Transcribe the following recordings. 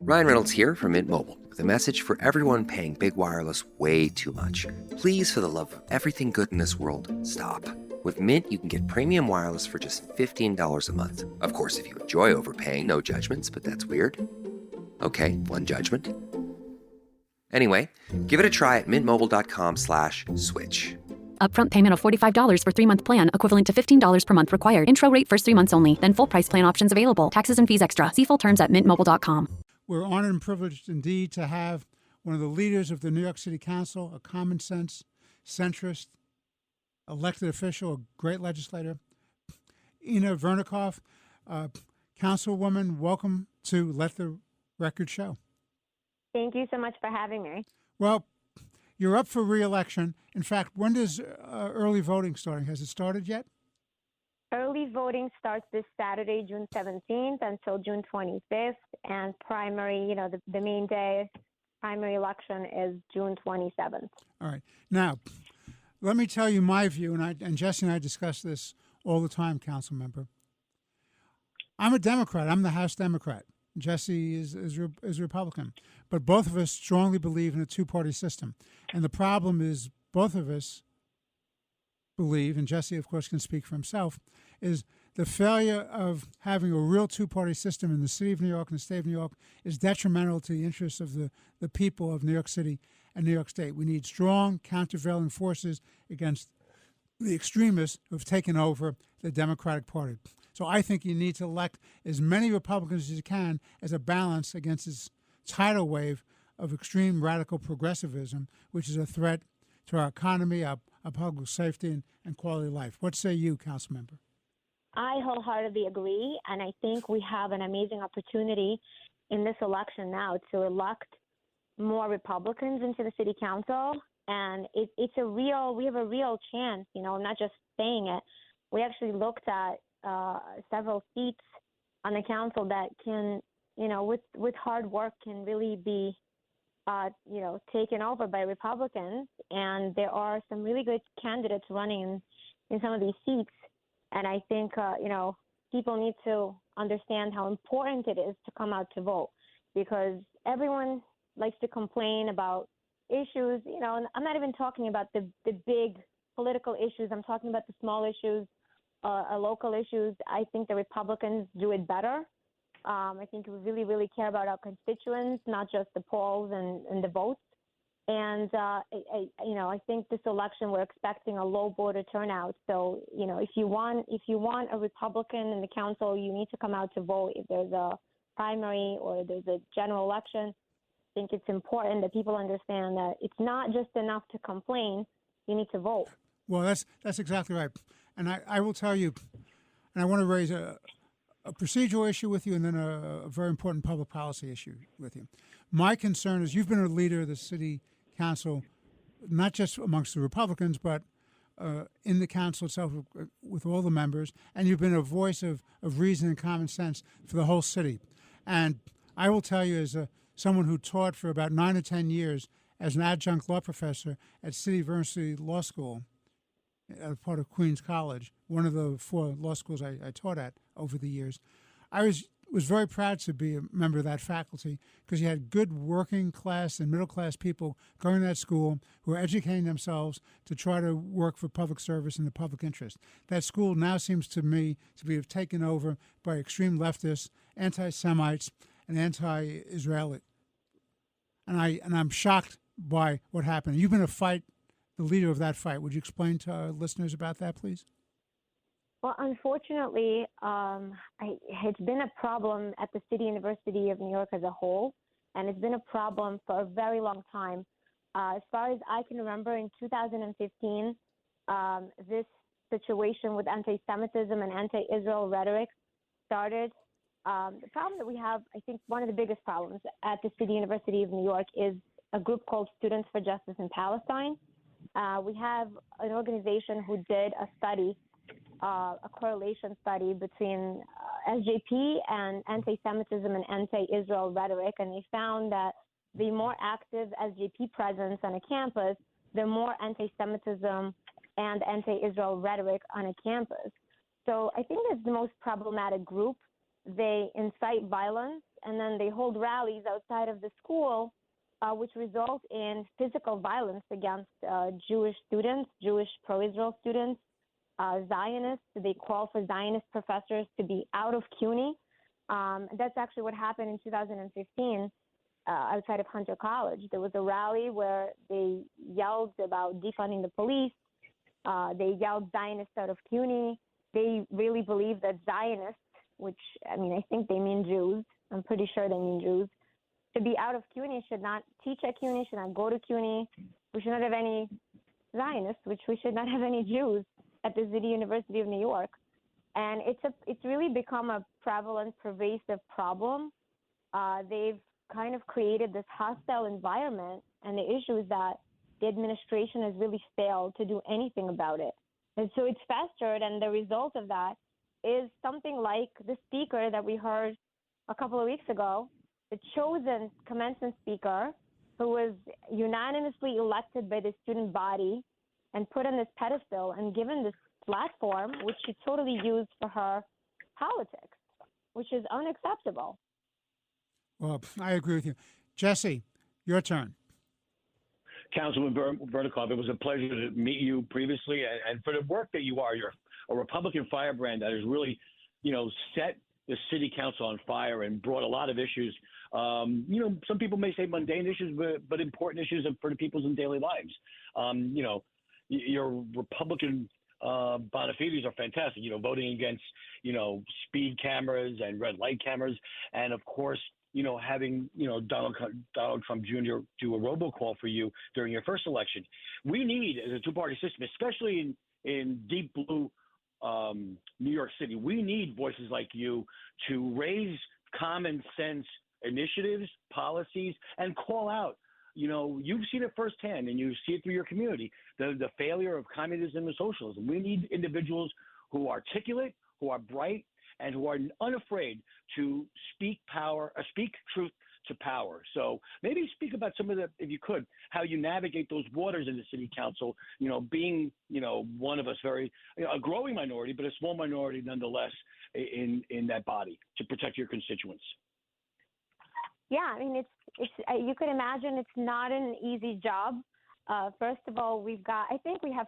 Ryan Reynolds here from Mint Mobile with a message for everyone paying big wireless way too much. Please, for the love of everything good in this world, stop. With Mint, you can get premium wireless for just $15 a month. Of course, if you enjoy overpaying, no judgments, but that's weird. Okay, one judgment. Anyway, give it a try at mintmobile.com/switch. Upfront payment of $45 for 3-month plan, equivalent to $15 per month required. Intro rate first 3 months only, then full price plan options available. Taxes and fees extra. See full terms at mintmobile.com. We're honored and privileged indeed to have one of the leaders of the New York City Council, a common sense, centrist, elected official, a great legislator, Ina Vernikov. Councilwoman, welcome to Let the Record Show. Thank you so much for having me. Well, you're up for re-election. In fact, when does early voting starting? Has it started yet? Early voting starts this Saturday, June 17th until June 25th, and primary, the main day, primary election is June 27th. All right. Now, let me tell you my view, and Jesse and I discuss this all the time, council member. I'm a Democrat. I'm the House Democrat. Jesse is Republican. But both of us strongly believe in a two-party system. And the problem is both of us believe, and Jesse, of course, can speak for himself, is the failure of having a real two-party system in the city of New York and the state of New York is detrimental to the interests of the people of New York City and New York State. We need strong countervailing forces against the extremists who have taken over the Democratic Party. So I think you need to elect as many Republicans as you can as a balance against this tidal wave of extreme radical progressivism, which is a threat to our economy, our public safety, and quality of life. What say you, council member? I wholeheartedly agree, and I think we have an amazing opportunity in this election now to elect more Republicans into the city council, and we have a real chance, I'm not just saying it. We actually looked at several seats on the council that can, with hard work can really be, taken over by Republicans. And there are some really good candidates running in some of these seats. And I think, people need to understand how important it is to come out to vote, because everyone likes to complain about issues, and I'm not even talking about the big political issues. I'm talking about the small issues, local issues. I think the Republicans do it better. I think we really, really care about our constituents, not just the polls and the votes. And, I think this election, we're expecting a low voter turnout. So, if you want a Republican in the council, you need to come out to vote. If there's a primary or there's a general election, I think it's important that people understand that it's not just enough to complain. You need to vote. Well, that's exactly right. And I will tell you, and I want to raise a procedural issue with you and then a very important public policy issue with you. My concern is you've been a leader of the city council, not just amongst the Republicans, but in the council itself with all the members, and you've been a voice of reason and common sense for the whole city. And I will tell you, as someone who taught for about 9 or 10 years as an adjunct law professor at City University Law School, part of Queens College, one of the 4 law schools I taught at over the years, I was very proud to be a member of that faculty because you had good working class and middle class people going to that school who are educating themselves to try to work for public service in the public interest. That school now seems to me to be taken over by extreme leftists, anti-Semites, and anti-Israeli. And I'm shocked by what happened. You've been the leader of that fight. Would you explain to our listeners about that, please? Well, unfortunately, it's been a problem at the City University of New York as a whole, and it's been a problem for a very long time. As far as I can remember, in 2015, this situation with anti-Semitism and anti-Israel rhetoric started. The problem that we have, I think one of the biggest problems at the City University of New York is a group called Students for Justice in Palestine. We have an organization who did a study, a correlation study between SJP and anti-Semitism and anti-Israel rhetoric, and they found that the more active SJP presence on a campus, the more anti-Semitism and anti-Israel rhetoric on a campus. So I think that's the most problematic group they incite violence, and then they hold rallies outside of the school, which result in physical violence against Jewish students, Jewish pro-Israel students, Zionists. They call for Zionist professors to be out of CUNY. That's actually what happened in 2015 outside of Hunter College. There was a rally where they yelled about defunding the police. They yelled Zionists out of CUNY. They really believe that Zionists, which, I mean, I think they mean Jews. I'm pretty sure they mean Jews. To be out of CUNY, should not teach at CUNY, should not go to CUNY. We should not have any Zionists, which we should not have any Jews at the City University of New York. And it's really become a prevalent, pervasive problem. They've kind of created this hostile environment, and the issue is that the administration has really failed to do anything about it. And so it's festered, and the result of that is something like the speaker that we heard a couple of weeks ago, the chosen commencement speaker who was unanimously elected by the student body and put on this pedestal and given this platform, which she totally used for her politics, which is unacceptable. Well, I agree with you. Jesse, your turn. Councilman Vernikov, it was a pleasure to meet you previously, and for the work that you are. You're a Republican firebrand that has really, set the city council on fire and brought a lot of issues. Some people may say mundane issues, but important issues for the people's in daily lives. Your Republican bona fides are fantastic. Voting against, speed cameras and red light cameras, and of course, having, Donald Trump Jr. do a robocall for you during your first election. We need, as a two-party system, especially in deep blue New York City, we need voices like you to raise common sense initiatives, policies, and call out. You've seen it firsthand, and you see it through your community, the failure of communism and socialism. We need individuals who are articulate, who are bright, and who are unafraid to speak truth to power. So maybe speak about some of if you could, how you navigate those waters in the city council, being, one of us, very, a growing minority, but a small minority nonetheless in that body to protect your constituents. Yeah, I mean, it's you could imagine it's not an easy job. First of all, I think we have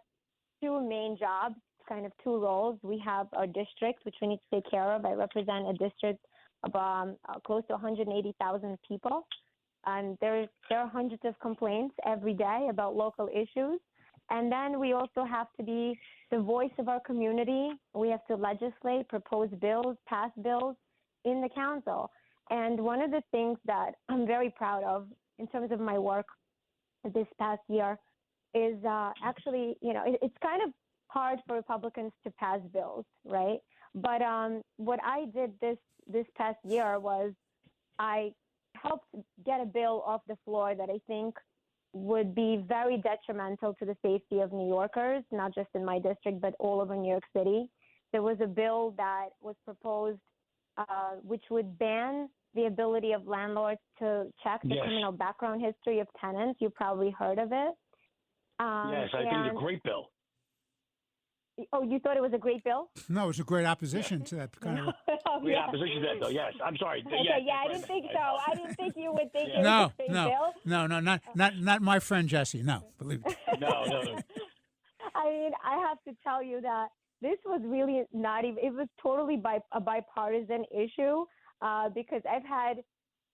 two main jobs, kind of two roles. We have our district, which we need to take care of. I represent a district of close to 180,000 people. And there are hundreds of complaints every day about local issues. And then we also have to be the voice of our community. We have to legislate, propose bills, pass bills in the council. And one of the things that I'm very proud of in terms of my work this past year is actually, it's kind of hard for Republicans to pass bills, right? But what I did this past year was I helped get a bill off the floor that I think would be very detrimental to the safety of New Yorkers, not just in my district, but all over New York City. There was a bill that was proposed which would ban the ability of landlords to check the criminal background history of tenants. You probably heard of it. Yes, I think it's a great bill. Oh, you thought it was a great bill? No, it's a great opposition to that kind of. Great opposition to that bill. Yes, I'm sorry. Okay, I didn't think so. I didn't think you would think it was a great bill. No, not my friend Jesse. No, believe me. No. I mean, I have to tell you that this was really not even. It was totally a bipartisan issue because I've had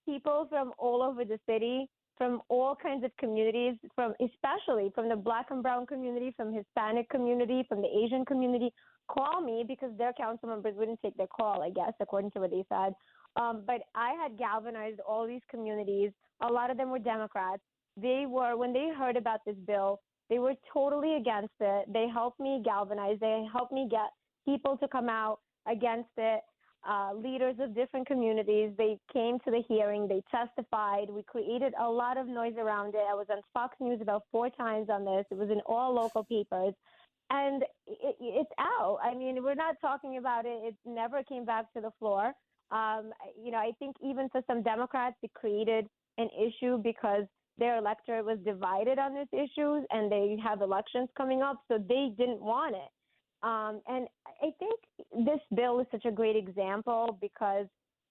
people from all over the city, from all kinds of communities, especially from the Black and Brown community, from Hispanic community, from the Asian community, call me because their council members wouldn't take their call, I guess, according to what they said. But I had galvanized all these communities. A lot of them were Democrats. When they heard about this bill, they were totally against it. They helped me galvanize. They helped me get people to come out against it. Leaders of different communities, they came to the hearing, they testified. We created a lot of noise around it. I was on Fox News about 4 times on this. It was in all local papers. And it's out. I mean, we're not talking about it. It never came back to the floor. I think even for some Democrats, it created an issue because their electorate was divided on this issue and they have elections coming up, so they didn't want it. And I think this bill is such a great example because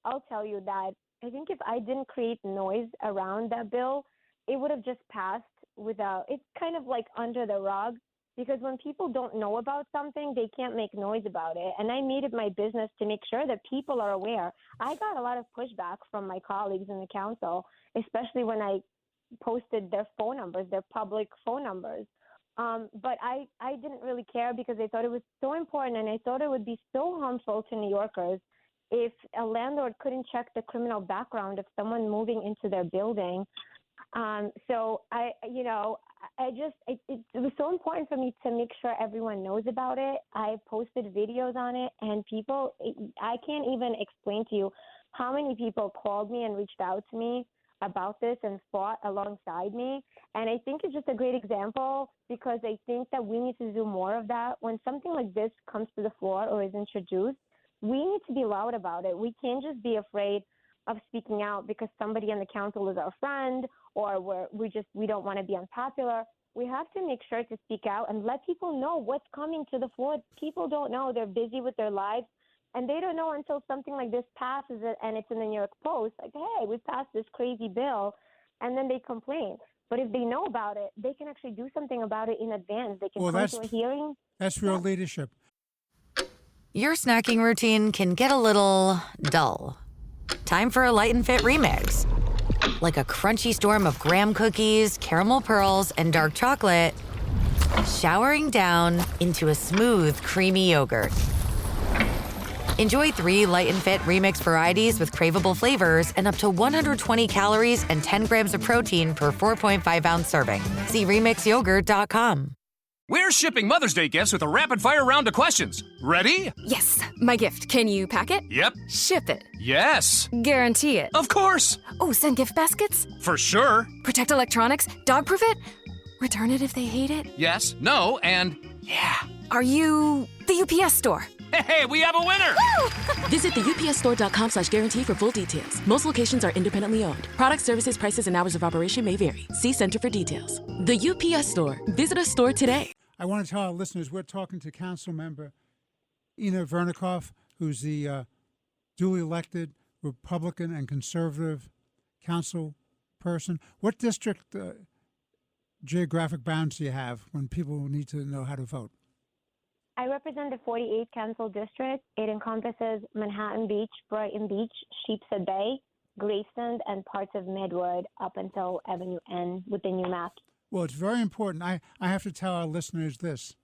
I'll tell you that I think if I didn't create noise around that bill, it would have just passed without, it's kind of like under the rug because when people don't know about something, they can't make noise about it. And I made it my business to make sure that people are aware. I got a lot of pushback from my colleagues in the council, especially when I posted their phone numbers, their public phone numbers. But I didn't really care because I thought it was so important and I thought it would be so harmful to New Yorkers if a landlord couldn't check the criminal background of someone moving into their building. So it was so important for me to make sure everyone knows about it. I posted videos on it and I can't even explain to you how many people called me and reached out to me about this and fought alongside me. And I think it's just a great example because I think that we need to do more of that. When something like this comes to the floor or is introduced, we need to be loud about it. We can't just be afraid of speaking out because somebody on the council is our friend or we don't want to be unpopular. We have to make sure to speak out and let people know what's coming to the floor. People don't know. They're busy with their lives. And they don't know until something like this passes and it's in the New York Post, like, hey, we passed this crazy bill, and then they complain. But if they know about it, they can actually do something about it in advance. They can come to a hearing. That's real leadership. Your snacking routine can get a little dull. Time for a Light and Fit remix. Like a crunchy storm of graham cookies, caramel pearls, and dark chocolate, showering down into a smooth, creamy yogurt. Enjoy 3 Light and Fit remix varieties with craveable flavors and up to 120 calories and 10 grams of protein per 4.5-ounce serving. See remixyogurt.com. We're shipping Mother's Day gifts with a rapid-fire round of questions. Ready? Yes, my gift. Can you pack it? Yep. Ship it? Yes. Guarantee it? Of course. Oh, send gift baskets? For sure. Protect electronics? Dog-proof it? Return it if they hate it? Yes, no, and yeah. Are you the UPS store? Hey, we have a winner! Visit the upsstore.com/guarantee for full details. Most locations are independently owned. Product services, prices, and hours of operation may vary. See Center for details. The UPS store. Visit a store today. I want to tell our listeners we're talking to Council Member Ina Vernikov, who's the duly elected Republican and conservative council person. What district geographic bounds do you have when people need to know how to vote? I represent the 48th Council District. It encompasses Manhattan Beach, Brighton Beach, Sheepshead Bay, Gravesend, and parts of Midwood up until Avenue N with the new map. Well, it's very important. I have to tell our listeners this.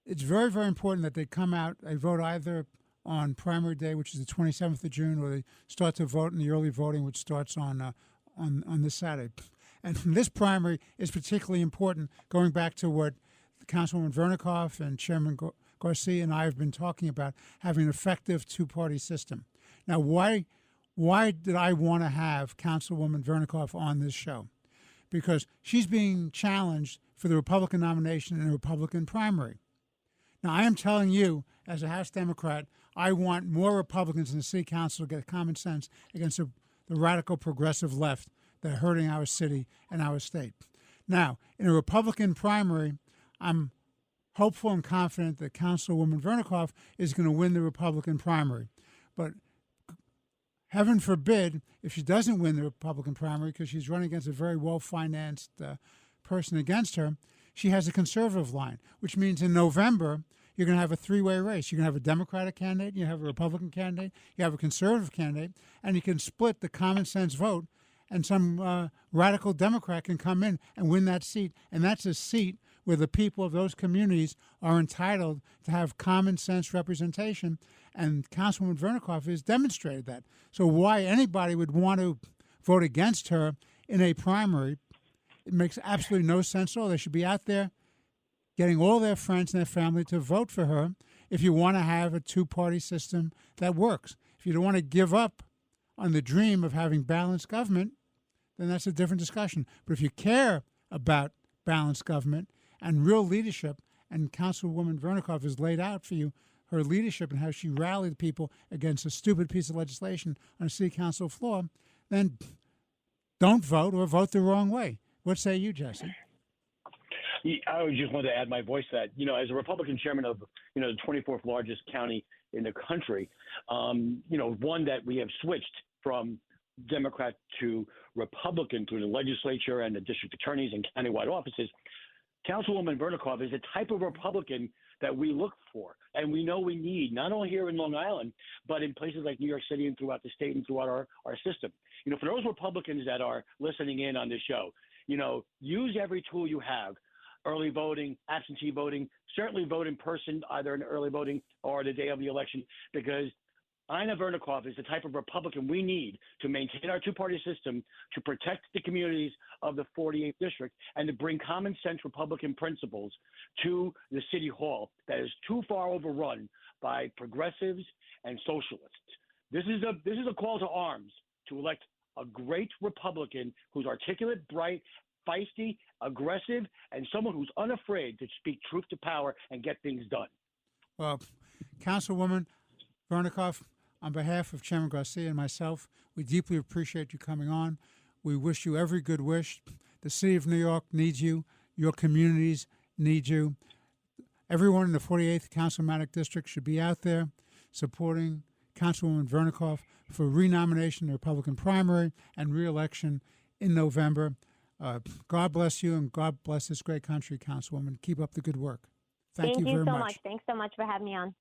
It's very, very important that they come out, they vote either on primary day, which is the 27th of June, or they start to vote in the early voting, which starts on this Saturday. And this primary is particularly important, going back to what Councilwoman Vernikov and Chairman Garcia and I have been talking about, having an effective two-party system. Now, why did I want to have Councilwoman Vernikov on this show? Because she's being challenged for the Republican nomination in a Republican primary. Now, I am telling you, as a House Democrat, I want more Republicans in the City Council to get common sense against the radical progressive left that are hurting our city and our state. Now, in a Republican primary, I'm hopeful and confident that Councilwoman Vernikov is going to win the Republican primary. But heaven forbid if she doesn't win the Republican primary because she's running against a very well-financed person against her, she has a conservative line, which means in November you're going to have a three-way race. You're going to have a Democratic candidate, you have a Republican candidate, you have a conservative candidate, and you can split the common sense vote, and some radical Democrat can come in and win that seat, and that's a seat where the people of those communities are entitled to have common sense representation, and Councilwoman Vernikov has demonstrated that. So why anybody would want to vote against her in a primary, it makes absolutely no sense at all. They should be out there getting all their friends and their family to vote for her if you want to have a two-party system that works. If you don't want to give up on the dream of having balanced government, then that's a different discussion. But if you care about balanced government and real leadership, and Councilwoman Vernikov has laid out for you her leadership and how she rallied people against a stupid piece of legislation on a city council floor, then don't vote or vote the wrong way. What say you, Jesse? I just wanted to add my voice to that, as a Republican chairman of, the 24th largest county in the country, one that we have switched from Democrat to Republican through the legislature and the district attorneys and countywide offices. Councilwoman Vernikov is the type of Republican that we look for and we know we need, not only here in Long Island, but in places like New York City and throughout the state and throughout our system. For those Republicans that are listening in on this show, use every tool you have. Early voting, absentee voting, certainly vote in person, either in early voting or the day of the election, because Ina Vernikov is the type of Republican we need to maintain our two-party system, to protect the communities of the 48th district, and to bring common sense Republican principles to the city hall that is too far overrun by progressives and socialists. This is a call to arms to elect a great Republican who's articulate, bright, feisty, aggressive, and someone who's unafraid to speak truth to power and get things done. Well, Councilwoman Vernikov, on behalf of Chairman Garcia and myself, we deeply appreciate you coming on. We wish you every good wish. The city of New York needs you. Your communities need you. Everyone in the 48th Councilmanic District should be out there supporting Councilwoman Vernikov for renomination in the Republican primary and re-election in November. God bless you and God bless this great country, Councilwoman. Keep up the good work. Thank you very so much. Thanks so much for having me on.